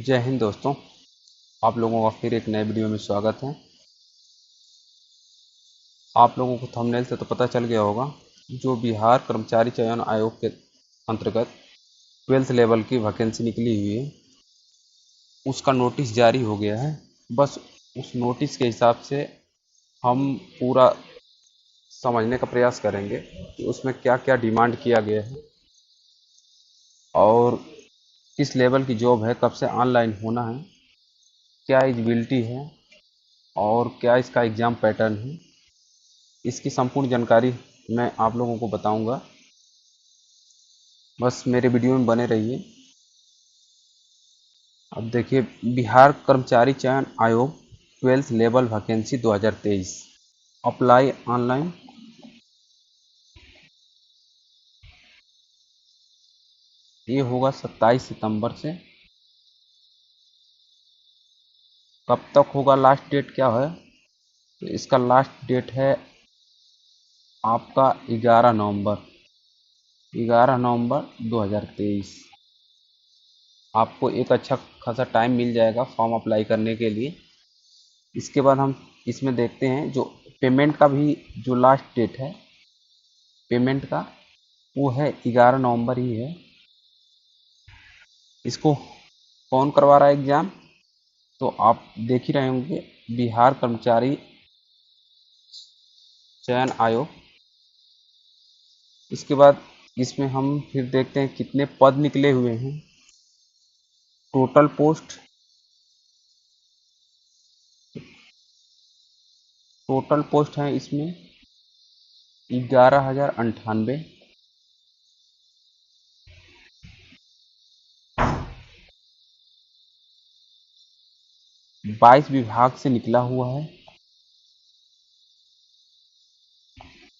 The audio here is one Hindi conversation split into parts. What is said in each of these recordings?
जय हिंद दोस्तों। आप लोगों का फिर एक नए वीडियो में स्वागत है। आप लोगों को थंबनेल से तो पता चल गया होगा, जो बिहार कर्मचारी चयन आयोग के अंतर्गत 12th लेवल की वैकेंसी निकली हुई है, उसका नोटिस जारी हो गया है। बस उस नोटिस के हिसाब से हम पूरा समझने का प्रयास करेंगे कि उसमें क्या क्या डिमांड किया गया है और किस लेवल की जॉब है, कब से ऑनलाइन होना है, क्या एलिजिबिलिटी है और क्या इसका एग्ज़ाम पैटर्न है। इसकी संपूर्ण जानकारी मैं आप लोगों को बताऊंगा। बस मेरे वीडियो में बने रहिए। अब देखिए, बिहार कर्मचारी चयन आयोग 12th level vacancy 2023 apply online. ये होगा 27 सितंबर से। कब तक होगा, लास्ट डेट क्या है? तो इसका लास्ट डेट है आपका 11 नवंबर 2023। आपको एक अच्छा खासा टाइम मिल जाएगा फॉर्म अप्लाई करने के लिए। इसके बाद हम इसमें देखते हैं, जो पेमेंट का भी जो लास्ट डेट है पेमेंट का, वो है 11 नवंबर ही है। इसको कौन करवा रहा है एग्ज़ाम, तो आप देख ही रहे होंगे, बिहार कर्मचारी चयन आयोग। इसके बाद इसमें हम फिर देखते हैं कितने पद निकले हुए हैं। टोटल पोस्ट हैं इसमें 11,098। 22 विभाग से निकला हुआ है।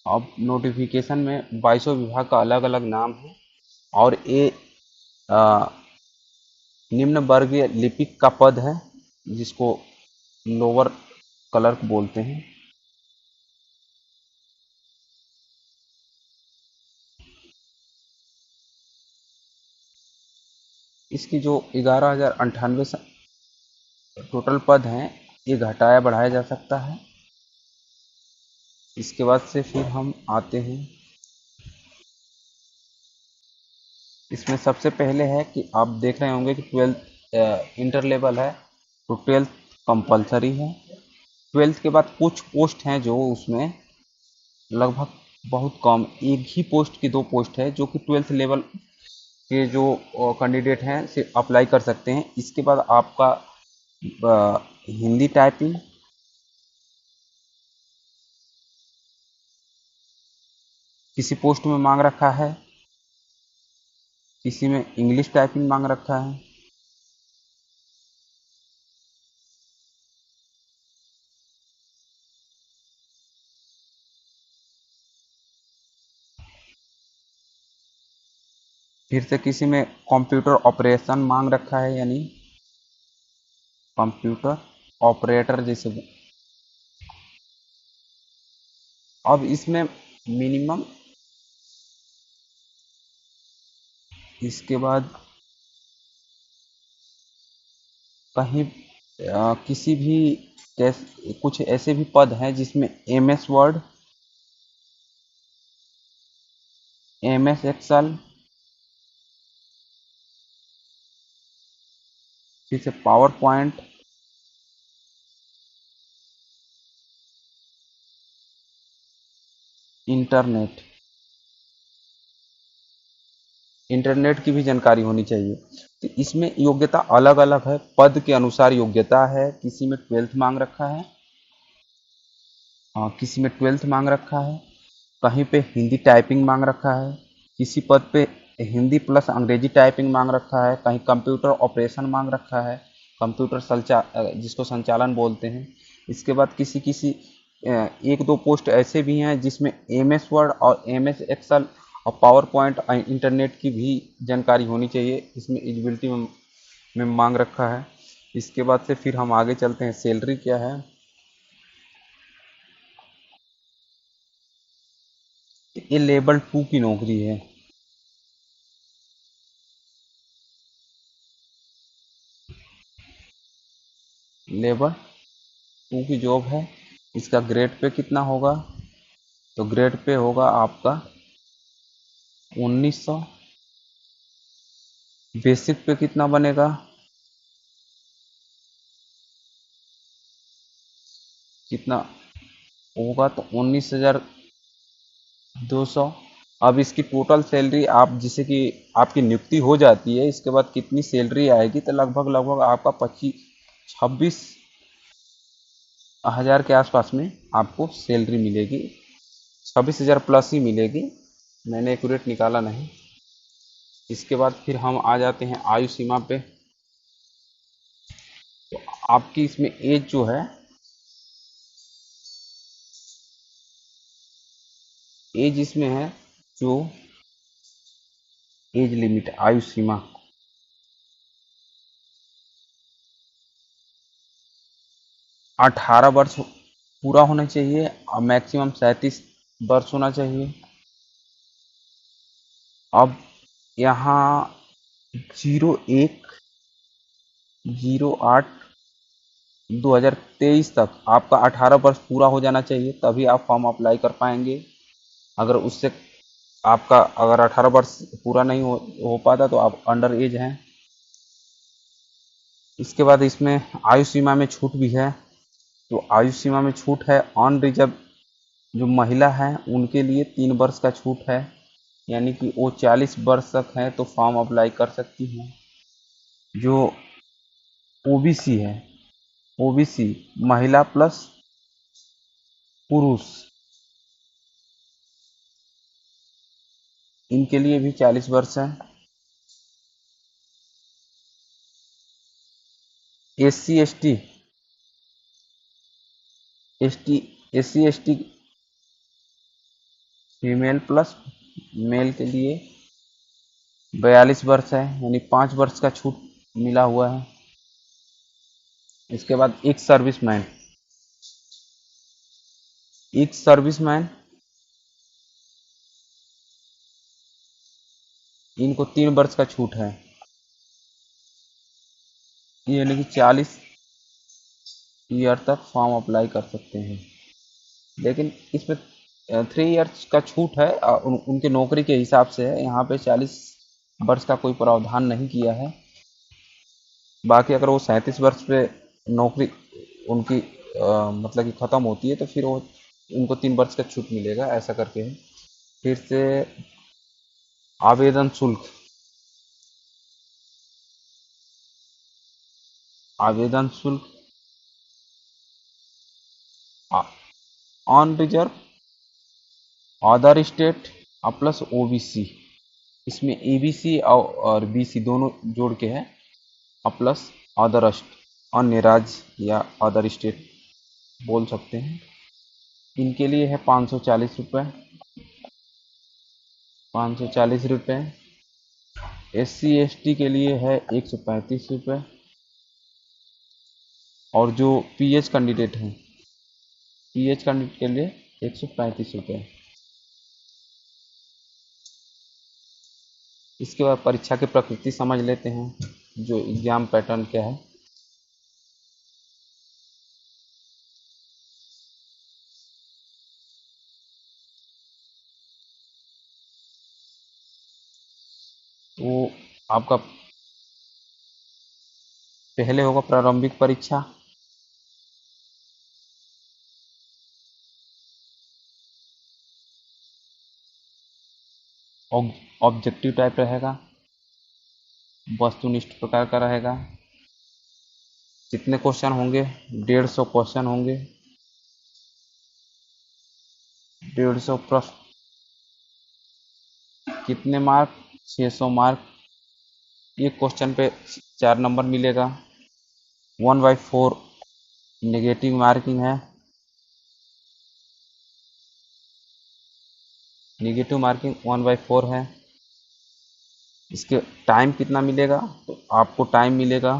अब नोटिफिकेशन में 22 विभाग का अलग अलग नाम है और ये निम्न वर्गीय लिपिक का पद है, जिसको लोअर क्लर्क बोलते हैं। इसकी जो 11,098 टोटल पद हैं, ये घटाया बढ़ाया जा सकता है। इसके बाद से फिर हम आते हैं, इसमें सबसे पहले है कि आप देख रहे होंगे कि 12th इंटर लेवल है, तो 12th कंपलसरी है। 12th के बाद कुछ पोस्ट हैं जो उसमें लगभग बहुत कम, एक ही पोस्ट की 2 पोस्ट है जो कि 12th लेवल के जो कैंडिडेट हैं से अप्लाई कर सकते हैं। इसके बाद आपका हिंदी टाइपिंग, किसी पोस्ट में मांग रखा है, किसी में इंग्लिश टाइपिंग मांग रखा है। फिर से किसी में कंप्यूटर ऑपरेशन मांग रखा है, यानी कंप्यूटर ऑपरेटर जैसे। अब इसमें मिनिमम, इसके बाद कहीं किसी भी कुछ ऐसे भी पद हैं जिसमें MS वर्ड, MS एक्सेल, फिर से पावर पॉइंट, इंटरनेट इंटरनेट की भी जानकारी होनी चाहिए। तो इसमें योग्यता अलग अलग है, पद के अनुसार योग्यता है। किसी में 12th मांग रखा है, किसी में 12th मांग रखा है, कहीं पे हिंदी टाइपिंग मांग रखा है, किसी पद पे हिंदी प्लस अंग्रेजी टाइपिंग मांग रखा है, कहीं कंप्यूटर ऑपरेशन मांग रखा है, जिसको संचालन बोलते हैं। इसके बाद किसी किसी एक दो पोस्ट ऐसे भी हैं जिसमें MS वर्ड और MS एक्सेल और पावर पॉइंट इंटरनेट की भी जानकारी होनी चाहिए, इसमें एलिजिबिलिटी में मांग रखा है। इसके बाद से फिर हम आगे चलते हैं, सैलरी क्या है। ये लेवल 2 की नौकरी है। लेबर 2 की जॉब है। इसका ग्रेड पे कितना होगा, तो ग्रेड पे होगा आपका 1900। बेसिक पे कितना बनेगा, कितना होगा, तो 19,200। अब इसकी टोटल सैलरी आप, जैसे कि आपकी नियुक्ति हो जाती है, इसके बाद कितनी सैलरी आएगी, तो लगभग लगभग आपका 26 के आसपास में आपको सैलरी मिलेगी। 26,000 प्लस ही मिलेगी, मैंने एक्यूरेट निकाला नहीं। इसके बाद फिर हम आ जाते हैं आयु सीमा पे। तो आपकी इसमें एज जो है, एज इसमें है जो एज लिमिट, आयु सीमा 18 वर्ष पूरा होना चाहिए और मैक्सिमम 37 वर्ष होना चाहिए। अब यहाँ 01/08/2023 तक आपका 18 वर्ष पूरा हो जाना चाहिए, तभी आप फॉर्म अप्लाई कर पाएंगे। अगर उससे आपका अगर 18 वर्ष पूरा नहीं हो पाता तो आप अंडर एज हैं। इसके बाद इसमें आयु सीमा में छूट भी है। तो आयु सीमा में छूट है, ऑन रिजर्व जो महिला है उनके लिए 3 वर्ष का छूट है, यानी कि वो 40 वर्ष तक है तो फॉर्म अप्लाई कर सकती हैं। जो ओबीसी है, ओबीसी महिला प्लस पुरुष, इनके लिए भी 40 वर्ष है। S C S T, S C S T female plus male के लिए 42 वर्ष है, यानी 5 वर्ष का छूट मिला हुआ है। इसके बाद एक सर्विसमैन इनको 3 वर्ष का छूट है, यानी कि 40 ईयर तक फॉर्म अप्लाई कर सकते हैं। लेकिन इसमें 3 इयर्स का छूट है, उनके नौकरी के हिसाब से है, यहाँ पे 40 वर्ष का कोई प्रावधान नहीं किया है। बाकी अगर वो 37 वर्ष पे नौकरी उनकी मतलब कि ख़त्म होती है तो फिर वो उनको 3 वर्ष का छूट मिलेगा, ऐसा करके है। फिर से आवेदन शुल्क, आवेदन शुल्क on reserve, other state plus OBC, इसमें एबीसी और बीसी दोनों जोड़ के है, प्लस अदर अन्य राज्य या अदर स्टेट बोल सकते हैं। इनके लिए है 540 रुपये, 540 रुपये। एस सी एस टी के लिए है 135 रुपये। और जो पीएच कैंडिडेट हैं, पीएच कैंडिडेट के लिए 135 रुपये। इसके बाद परीक्षा की प्रकृति समझ लेते हैं, जो एग्जाम पैटर्न क्या है। तो आपका पहले होगा प्रारंभिक परीक्षा, ऑब्जेक्टिव टाइप रहेगा, वस्तुनिष्ठ प्रकार का रहेगा। कितने क्वेश्चन होंगे, 150 क्वेश्चन होंगे, 150 प्रश्न। कितने मार्क, 600 मार्क। एक क्वेश्चन पे 4 नंबर मिलेगा। 1/4 नेगेटिव मार्किंग है, नेगेटिव मार्किंग 1/4 है। इसके टाइम कितना मिलेगा, तो आपको टाइम मिलेगा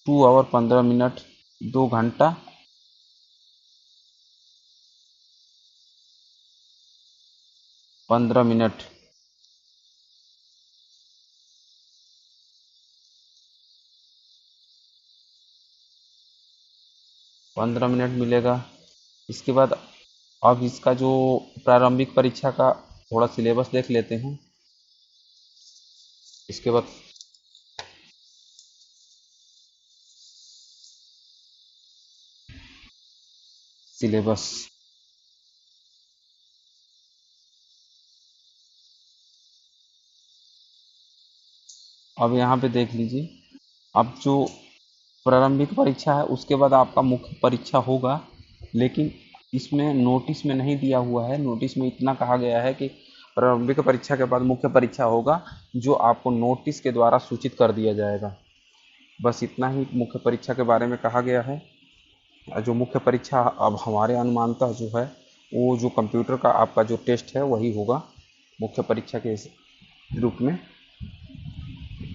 2 आवर 15 मिनट, 2 घंटा 15 मिनट। 15 मिनट मिलेगा। इसके बाद अब इसका जो प्रारंभिक परीक्षा का थोड़ा सिलेबस देख लेते हैं। इसके बाद सिलेबस, अब यहाँ पे देख लीजिए। अब जो प्रारंभिक परीक्षा है उसके बाद आपका मुख्य परीक्षा होगा, लेकिन इसमें नोटिस में नहीं दिया हुआ है। नोटिस में इतना कहा गया है कि प्रारंभिक परीक्षा के बाद मुख्य परीक्षा होगा, जो आपको नोटिस के द्वारा सूचित कर दिया जाएगा। बस इतना ही मुख्य परीक्षा के बारे में कहा गया है। जो मुख्य परीक्षा अब हमारे अनुमानतः जो है, वो जो कंप्यूटर का आपका जो टेस्ट है वही होगा मुख्य परीक्षा के रूप में।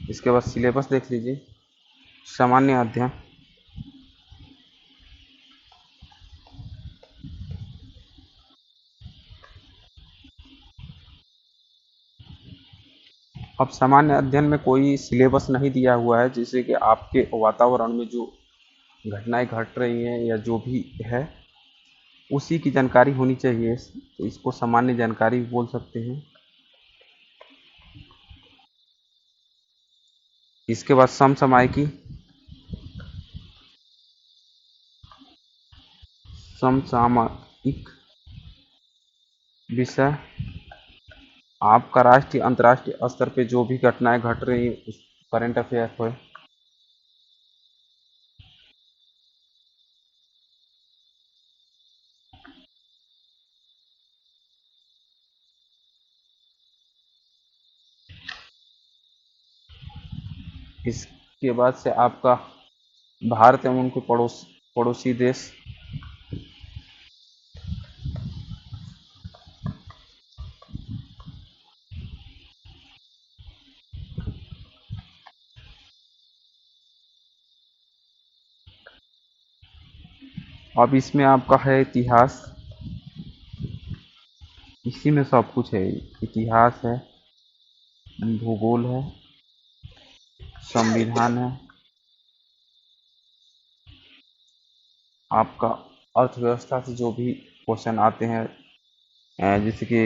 इसके बाद सिलेबस देख लीजिए। सामान्य अध्ययन, अब सामान्य अध्ययन में कोई सिलेबस नहीं दिया हुआ है, जिससे कि आपके वातावरण में जो घटनाएं घट रही हैं या जो भी है उसी की जानकारी होनी चाहिए, तो इसको सामान्य जानकारी बोल सकते हैं। इसके बाद समसामयिकी, समसामयिक विषय आपका राष्ट्रीय अंतर्राष्ट्रीय स्तर पे जो भी घटनाएं घट रही हैं उस करंट अफेयर हो। इसके बाद से आपका भारत एवं उनके पड़ोसी देश, अब इसमें आपका है इतिहास। इसी में सब कुछ है, इतिहास है, भूगोल है, संविधान है, आपका अर्थव्यवस्था से जो भी क्वेश्चन आते हैं, जैसे कि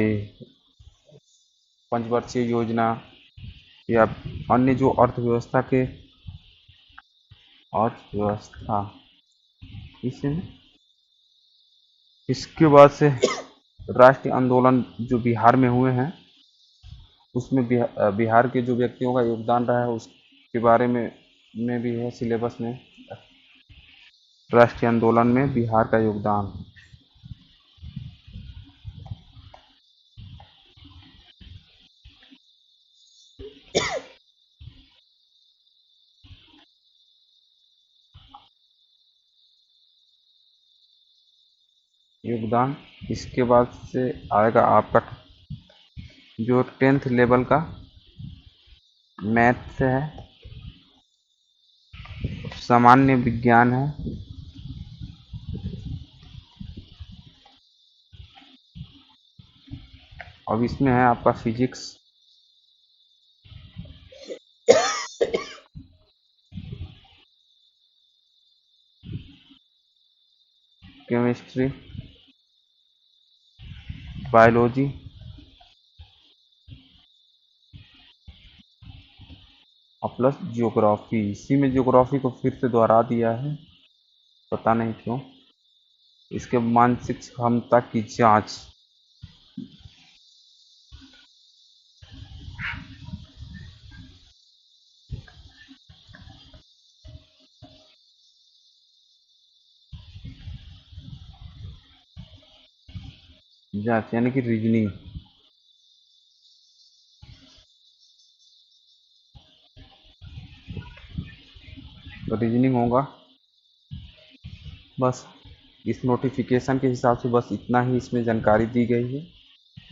पंचवर्षीय योजना या अन्य जो अर्थव्यवस्था के अर्थव्यवस्था इसमें। इसके बाद से राष्ट्रीय आंदोलन जो बिहार में हुए हैं, उसमें बिहार के जो व्यक्तियों का योगदान रहा है उसके बारे में भी है सिलेबस में। राष्ट्रीय आंदोलन में बिहार का योगदान, योगदान। इसके बाद से आएगा आपका जो 10th लेवल का मैथ से है, सामान्य विज्ञान है, अब इसमें है आपका फिजिक्स, केमिस्ट्री, बायोलॉजी और प्लस ज्योग्राफी। इसी में ज्योग्राफी को फिर से दोहरा दिया है, पता नहीं क्यों। इसके मानसिक क्षमता की जांच, जांच यानी कि रीजनिंग। तो रीजनिंग होगा। बस इस नोटिफिकेशन के हिसाब से बस इतना ही इसमें जानकारी दी गई है।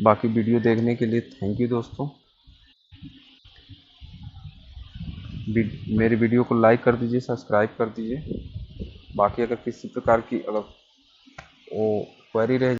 बाकी वीडियो देखने के लिए थैंक यू दोस्तों। मेरे वीडियो को लाइक कर दीजिए, सब्सक्राइब कर दीजिए। बाकी अगर किसी प्रकार की अगर वो क्वेरी रहे